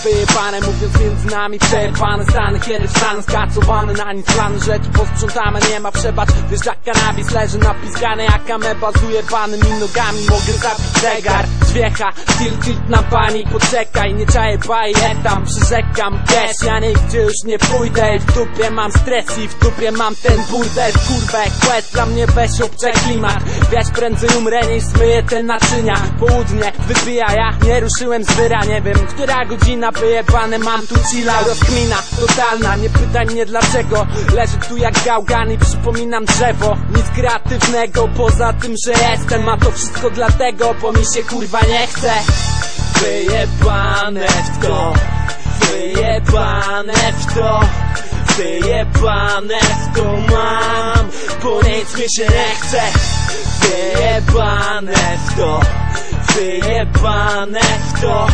wyjebane, mówiąc między nami przejebane stany. Kiedy wstanę skacowany na nic plany, rzeczy posprzątane, nie ma przebacz. Wiesz jak kanabis leży napiskany jak ameba z ujebanymi nogami. Mogę zabić zegar, dźwiecha, tilt na pani, poczekaj, nie czaję tam przyrzekam cash, ja nigdzie już nie pójdę. I w dupie mam stres i w dupie mam ten burdel. Kurwa, quest dla mnie weź obczaj klimat. Wiać prędzej umrę niż zmyję te naczynia. Południe wypija, ja nie ruszyłem z wyra. Nie wiem, która godzina, wyjebane mam tu chilla. Rozkmina totalna, nie pytaj mnie dlaczego. Leżę tu jak gałgan i przypominam drzewo. Nic kreatywnego poza tym, że jestem. A to wszystko dlatego, bo mi się kurwa nie chce. Wyjebane w to, wyjebane w to, wyjebane w to mam, bo nic mi się nie chce. Wyjebane w to, wyjebane w to,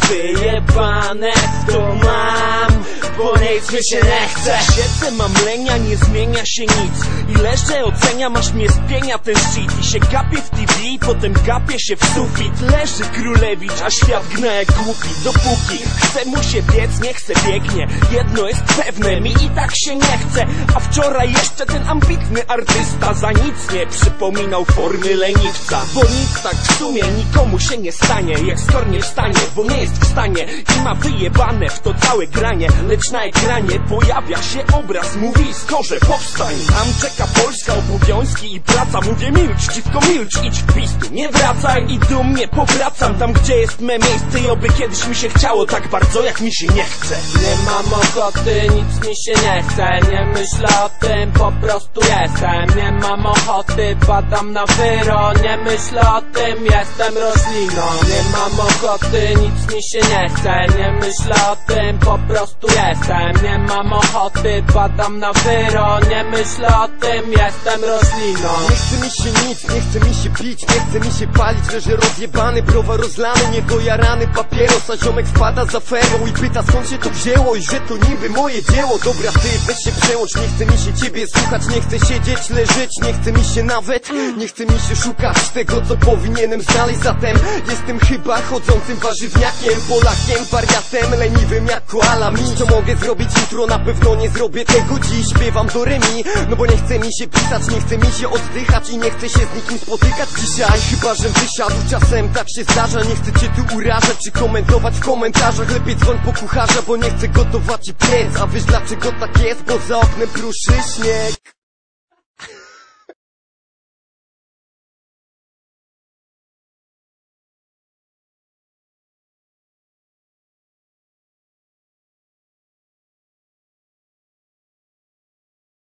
wyjebane w to mam, bo nic mi się nie chce. Siedzę, mam lenia, nie zmienia się nic. I leżę, oceniam, aż mnie spienia ten shit. I się gapię w TV, potem gapię się w sufit. Leży królewicz, a świat gna jak głupi. Dopóki chce mu się biec, nie chce biegnie. Jedno jest pewne, mi i tak się nie chce. A wczoraj jeszcze ten ambitny artysta za nic nie przypominał formy leniwca. Bo nic tak w sumie nikomu się nie stanie. Jak skor nie wstanie, bo nie jest w stanie. I ma wyjebane w to całe granie. Lecz na ekranie pojawia się obraz, mówi skorze powstań. Tam czeka Polska, obowiązki i praca. Mówię milcz, dziwko milcz, idź w pistu, nie wracaj. I dumnie powracam tam, gdzie jest me miejsce. I oby kiedyś mi się chciało tak bardzo, jak mi się nie chce. Nie mam ochoty, nic mi się nie chce. Nie myślę o tym, po prostu jestem. Nie mam ochoty, padam na wyro. Nie myślę o tym, jestem rośliną. Nie mam ochoty, nic mi się nie chce. Nie myślę o tym, po prostu jestem. Nie mam ochoty, padam na wyro. Nie myślę o tym, jestem rośliną. Nie chce mi się nic, nie chce mi się pić, nie chce mi się palić. Leżę rozjebany, browar rozlany, niedojarany papieros. A ziomek wpada za ferą i pyta skąd się to wzięło. I że to niby moje dzieło. Dobra ty, weź się przełącz, nie chce mi się ciebie słuchać. Nie chcę siedzieć, leżeć, nie chce mi się nawet. Nie chce mi się szukać tego, co powinienem znaleźć. Zatem jestem chyba chodzącym warzywniakiem, Polakiem, wariatem, leniwym jak koala mi. Co mogę zrobić jutro, na pewno nie zrobię tego dziś. Śpiewam do remi, no bo nie chce mi się pisać, nie chce mi się oddychać i nie chcę się z nikim spotykać dzisiaj. Chyba, żem wysiadł, czasem tak się zdarza. Nie chcę cię tu urażać czy komentować w komentarzach. Lepiej dzwoń po kucharza, bo nie chcę gotować i piec. A wiesz dlaczego tak jest? Bo za oknem pruszy śnieg.